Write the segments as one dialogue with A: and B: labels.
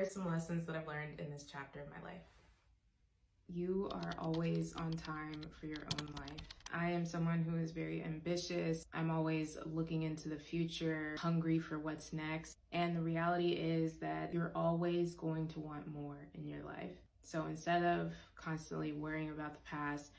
A: are some lessons that I've learned in this chapter of my life?
B: You are always on time for your own life. I am someone who is very ambitious. I'm always looking into the future, hungry for what's next. And the reality is that you're always going to want more in your life. So instead of constantly worrying about the past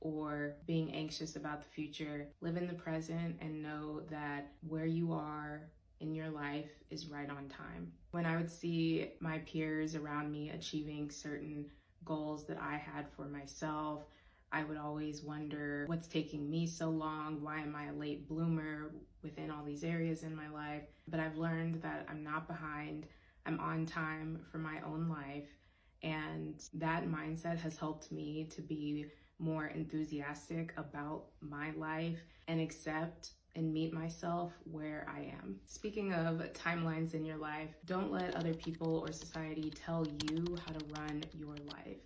B: or being anxious about the future, live in the present and know that where you are in your life is right on time. When I would see my peers around me achieving certain goals that I had for myself, I would always wonder, what's taking me so long? Why am I a late bloomer within all these areas in my life? But I've learned that I'm not behind. I'm on time for my own life. And that mindset has helped me to be more enthusiastic about my life and accept and meet myself where I am. Speaking of timelines in your life, don't let other people or society tell you how to run your life.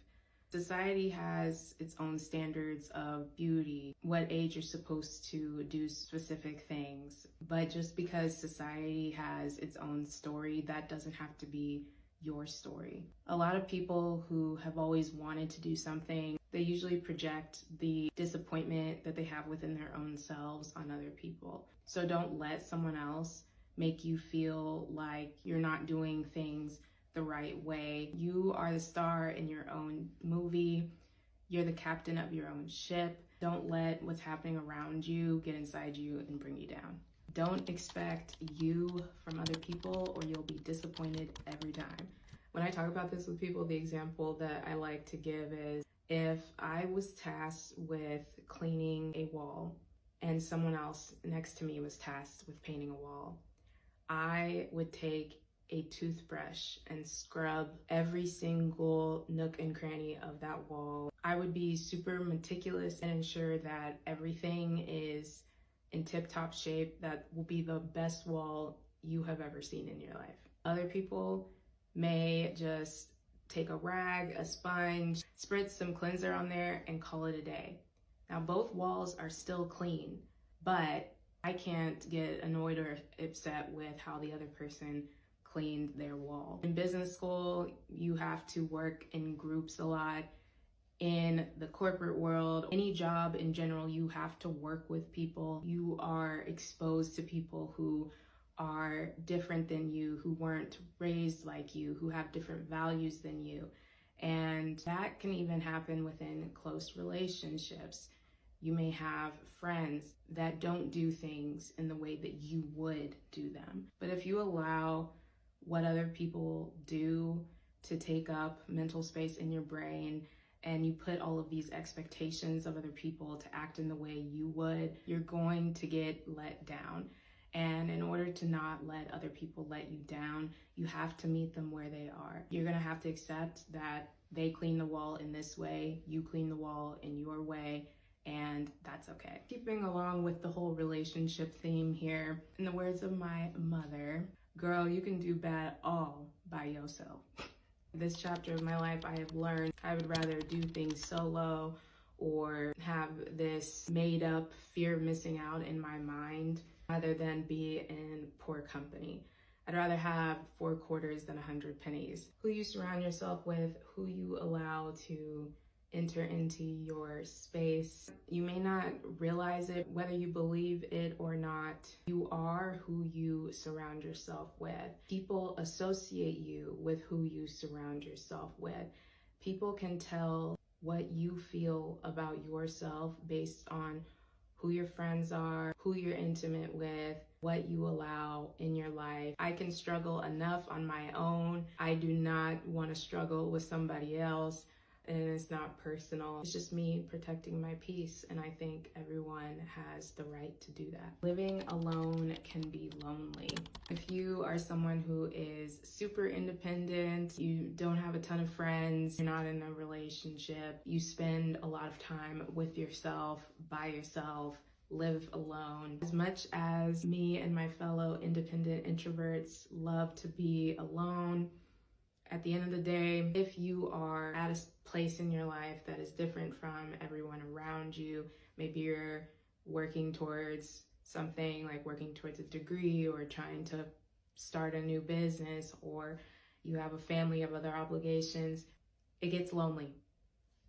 B: Society has its own standards of beauty, what age you're supposed to do specific things. But just because society has its own story, that doesn't have to be your story. A lot of people who have always wanted to do something, they usually project the disappointment that they have within their own selves on other people. So don't let someone else make you feel like you're not doing things the right way. You are the star in your own movie. You're the captain of your own ship. Don't let what's happening around you get inside you and bring you down. Don't expect you from other people or you'll be disappointed every time. When I talk about this with people, the example that I like to give is if I was tasked with cleaning a wall and someone else next to me was tasked with painting a wall, I would take a toothbrush and scrub every single nook and cranny of that wall. I would be super meticulous and ensure that everything is in tip-top shape. That will be the best wall you have ever seen in your life. Other people may just take a rag, a sponge, spritz some cleanser on there and call it a day. Now both walls are still clean, but I can't get annoyed or upset with how the other person cleaned their wall. In business school, you have to work in groups a lot. In the corporate world, any job in general, you have to work with people. You are exposed to people who are different than you, who weren't raised like you, who have different values than you. And that can even happen within close relationships. You may have friends that don't do things in the way that you would do them. But if you allow what other people do to take up mental space in your brain, and you put all of these expectations of other people to act in the way you would, you're going to get let down. And in order to not let other people let you down, you have to meet them where they are. You're gonna have to accept that they clean the wall in this way, you clean the wall in your way, and that's okay. Keeping along with the whole relationship theme here, in the words of my mother, girl, you can do bad all by yourself. This chapter of my life, I have learned I would rather do things solo or have this made up fear of missing out in my mind rather than be in poor company. I'd rather have 4 quarters than 100 pennies. Who you surround yourself with, who you allow to enter into your space. You may not realize it, whether you believe it or not. You are who you surround yourself with. People associate you with who you surround yourself with. People can tell what you feel about yourself based on who your friends are, who you're intimate with, what you allow in your life. I can struggle enough on my own. I do not want to struggle with somebody else. And it's not personal. It's just me protecting my peace, and I think everyone has the right to do that. Living alone can be lonely. If you are someone who is super independent, you don't have a ton of friends, you're not in a relationship, you spend a lot of time with yourself, by yourself, live alone. As much as me and my fellow independent introverts love to be alone, at the end of the day, if you are at a place in your life that is different from everyone around you, maybe you're working towards something like working towards a degree or trying to start a new business, or you have a family, you have other obligations, it gets lonely.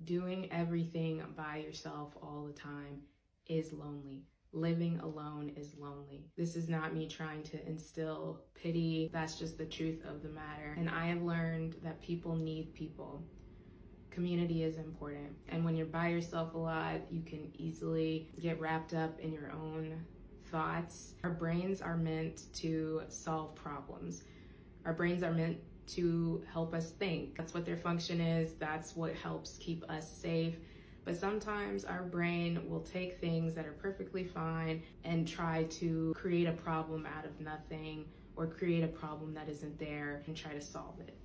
B: Doing everything by yourself all the time is lonely. Living alone is lonely. This is not me trying to instill pity. That's just the truth of the matter. And I have learned that people need people. Community is important. And when you're by yourself a lot, you can easily get wrapped up in your own thoughts. Our brains are meant to solve problems. Our brains are meant to help us think. That's what their function is. That's what helps keep us safe. But sometimes our brain will take things that are perfectly fine and try to create a problem out of nothing, or create a problem that isn't there and try to solve it.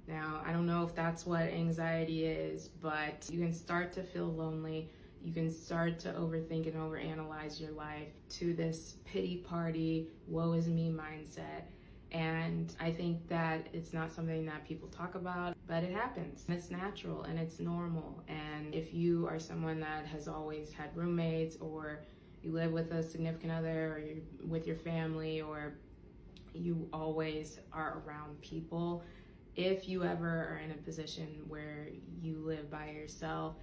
B: Now, I don't know if that's what anxiety is, but you can start to feel lonely. You can start to overthink and overanalyze your life to this pity party, woe is me mindset. And I think that it's not something that people talk about, but it happens. It's natural and it's normal. And if you are someone that has always had roommates, or you live with a significant other, or you're with your family, or you always are around people, if you ever are in a position where you live by yourself,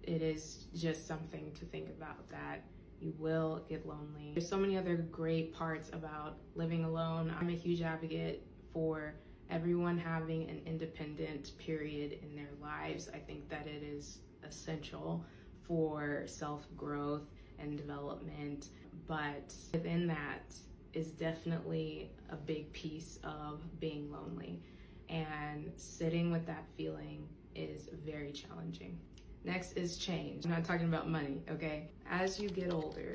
B: it is just something to think about, that you will get lonely. There's so many other great parts about living alone. I'm a huge advocate for everyone having an independent period in their lives. I think that it is essential for self-growth and development, but within that is definitely a big piece of being lonely, and sitting with that feeling is very challenging. Next is change. I'm not talking about money, okay? As you get older,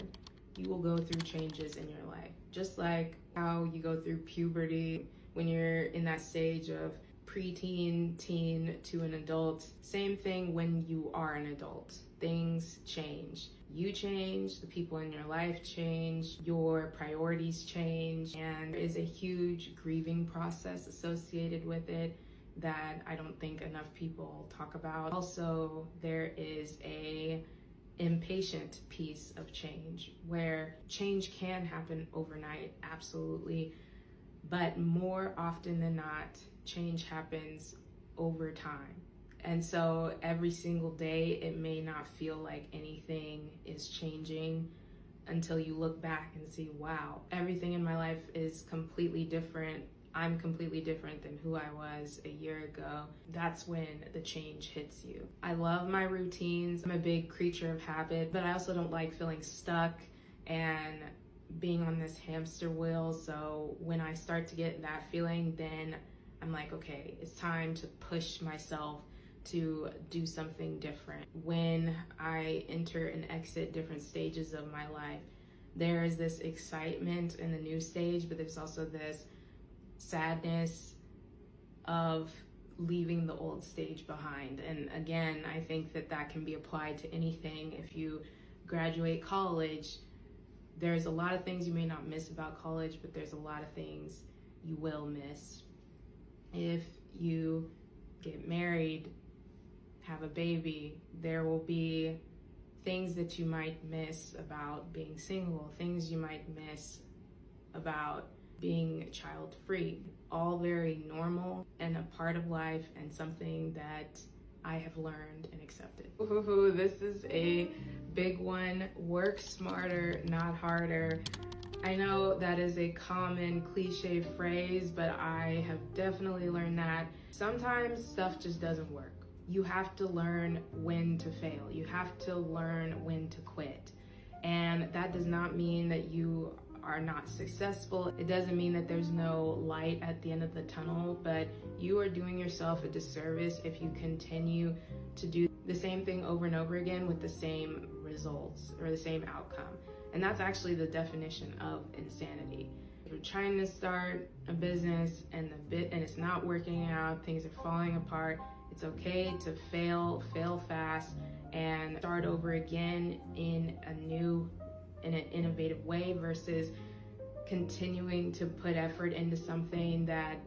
B: you will go through changes in your life. Just like how you go through puberty when you're in that stage of preteen, teen to an adult. Same thing when you are an adult. Things change. You change, the people in your life change, your priorities change, and there is a huge grieving process associated with it that I don't think enough people talk about. Also, there is a impatient piece of change, where change can happen overnight, absolutely, but more often than not, change happens over time. And so every single day, it may not feel like anything is changing until you look back and see, wow, everything in my life is completely different. I'm completely different than who I was a year ago. That's when the change hits you. I love my routines. I'm a big creature of habit, but I also don't like feeling stuck and being on this hamster wheel. So when I start to get that feeling, then I'm like, okay, it's time to push myself to do something different. When I enter and exit different stages of my life, there is this excitement in the new stage, but there's also this sadness of leaving the old stage behind. And again, I think that that can be applied to anything. If you graduate college, there's a lot of things you may not miss about college, but there's a lot of things you will miss. If you get married, have a baby, there will be things that you might miss about being single, things you might miss about being child-free. All very normal and a part of life, and something that I have learned and accepted. Ooh, this is a big one. Work smarter, not harder. I know that is a common cliche phrase, but I have definitely learned that sometimes stuff just doesn't work. You have to learn when to fail. You have to learn when to quit. And that does not mean that you are not successful. It doesn't mean that there's no light at the end of the tunnel, but you are doing yourself a disservice if you continue to do the same thing over and over again with the same results or the same outcome. And that's actually the definition of insanity. If you're trying to start a business and it's not working out, things are falling apart, it's okay to fail fast, and start over again in an innovative way, versus continuing to put effort into something that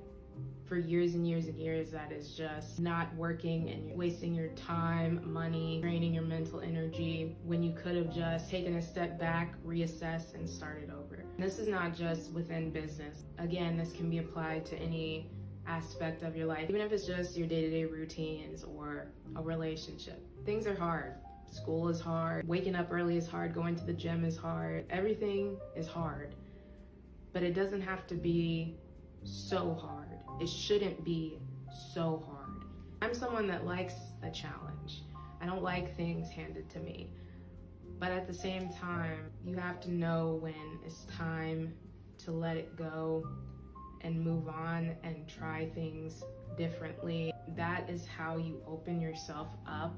B: for years and years and years that is just not working, and you're wasting your time, money, draining your mental energy, when you could have just taken a step back, reassessed, and started over. This is not just within business. Again, this can be applied to any aspect of your life, even if it's just your day-to-day routines or a relationship. Things are hard. School is hard. Waking up early is hard. Going to the gym is hard. Everything is hard. But it doesn't have to be so hard. It shouldn't be so hard. I'm someone that likes a challenge. I don't like things handed to me. But at the same time, you have to know when it's time to let it go and move on and try things differently. That is how you open yourself up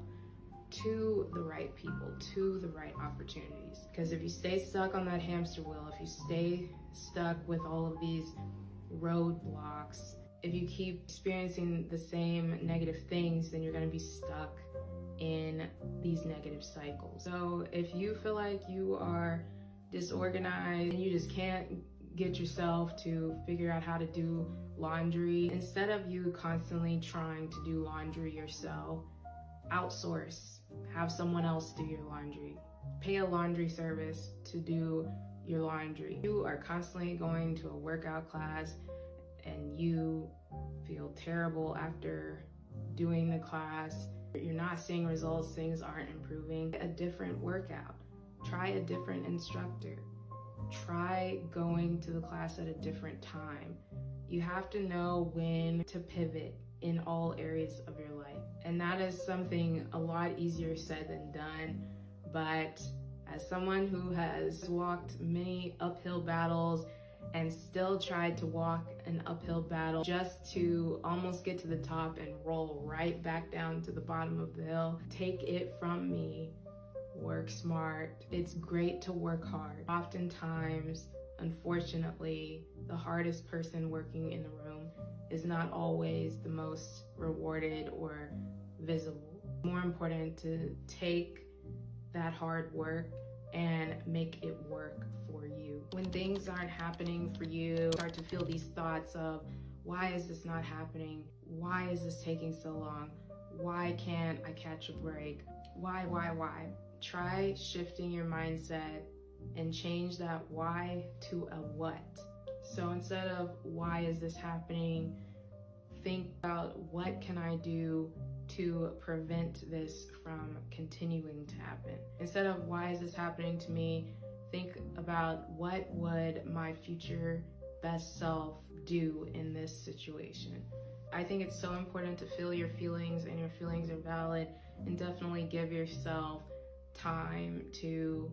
B: to the right people, to the right opportunities. Because if you stay stuck on that hamster wheel, if you stay stuck with all of these roadblocks, if you keep experiencing the same negative things, then you're going to be stuck in these negative cycles. So if you feel like you are disorganized and you just can't get yourself to figure out how to do laundry, instead of you constantly trying to do laundry yourself, outsource. Have someone else do your laundry. Pay a laundry service to do your laundry. You are constantly going to a workout class and you feel terrible after doing the class. You're not seeing results, things aren't improving. A different workout. Try a different instructor. Try going to the class at a different time. You have to know when to pivot in all areas of your life. And that is something a lot easier said than done. But as someone who has walked many uphill battles and still tried to walk an uphill battle just to almost get to the top and roll right back down to the bottom of the hill, take it from me, work smart. It's great to work hard. Oftentimes, unfortunately, the hardest person working in the room is not always the most rewarded or visible. More important to take that hard work and make it work for you. When things aren't happening for you, start to feel these thoughts of, why is this not happening? Why is this taking so long? Why can't I catch a break? Why? Try shifting your mindset and change that why to a what. So instead of why is this happening, think about what can I do to prevent this from continuing to happen. Instead of why is this happening to me, think about what would my future best self do in this situation. I think it's so important to feel your feelings, and your feelings are valid, and definitely give yourself time to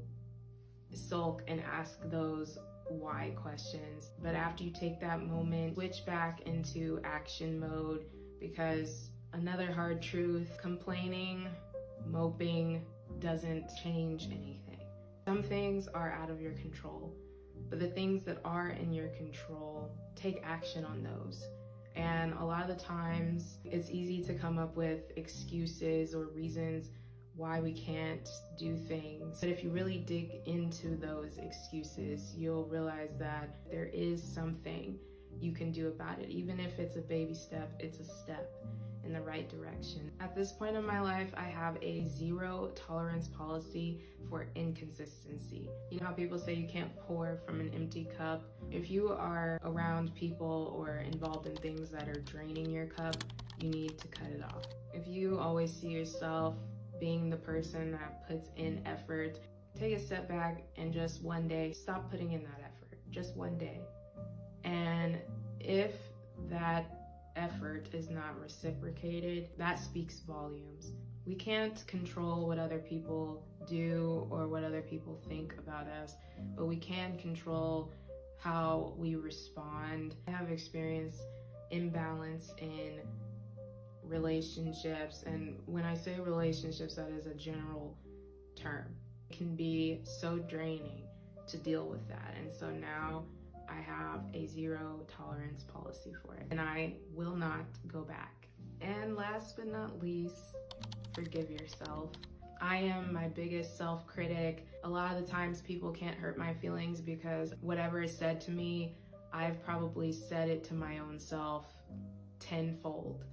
B: sulk and ask those why questions. But after you take that moment, switch back into action mode, because another hard truth, complaining, moping doesn't change anything. Some things are out of your control, but the things that are in your control, take action on those. And a lot of the times it's easy to come up with excuses or reasons why we can't do things. But if you really dig into those excuses, you'll realize that there is something you can do about it. Even if it's a baby step, it's a step in the right direction. At this point in my life, I have a 0 tolerance policy for inconsistency. You know how people say you can't pour from an empty cup? If you are around people or involved in things that are draining your cup, you need to cut it off. If you always see yourself being the person that puts in effort, take a step back and just one day stop putting in that effort. Just one day. And if that effort is not reciprocated, that speaks volumes. We can't control what other people do or what other people think about us, but we can control how we respond. I have experienced imbalance in relationships, and when I say relationships, that is a general term. It can be so draining to deal with that, and so now I have a 0 tolerance policy for it, and I will not go back. And last but not least, forgive yourself. I am my biggest self-critic. A lot of the times people can't hurt my feelings because whatever is said to me, I've probably said it to my own self tenfold.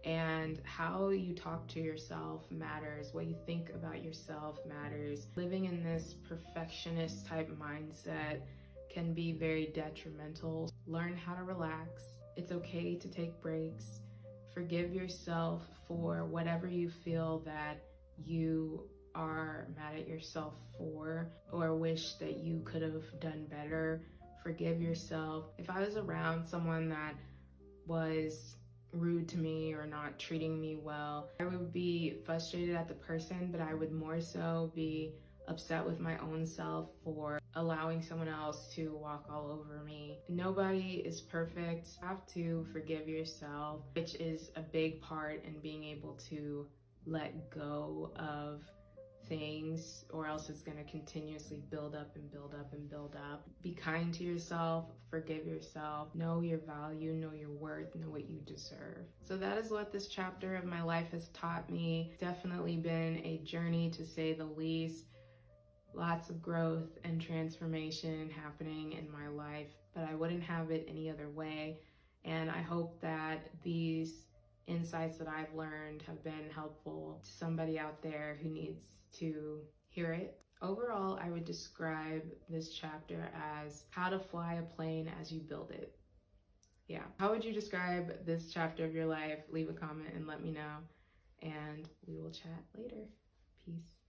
B: And how you talk to yourself matters. What you think about yourself matters. Living in this perfectionist type mindset can be very detrimental. Learn how to relax. It's okay to take breaks. Forgive yourself for whatever you feel that you are mad at yourself for or wish that you could have done better. Forgive yourself. If I was around someone that was rude to me or not treating me well, I would be frustrated at the person, but I would more so be upset with my own self for allowing someone else to walk all over me. Nobody is perfect. You have to forgive yourself, which is a big part in being able to let go of things, or else it's going to continuously build up and build up and build up. Be kind to yourself, forgive yourself, know your value, know your worth, know what you deserve. So that is what this chapter of my life has taught me. Definitely been a journey, to say the least. Lots of growth and transformation happening in my life, but I wouldn't have it any other way. And I hope that these insights that I've learned have been helpful to somebody out there who needs to hear it. Overall, I would describe this chapter as how to fly a plane as you build it. Yeah. How would you describe this chapter of your life? Leave a comment and let me know, and we will chat later. Peace.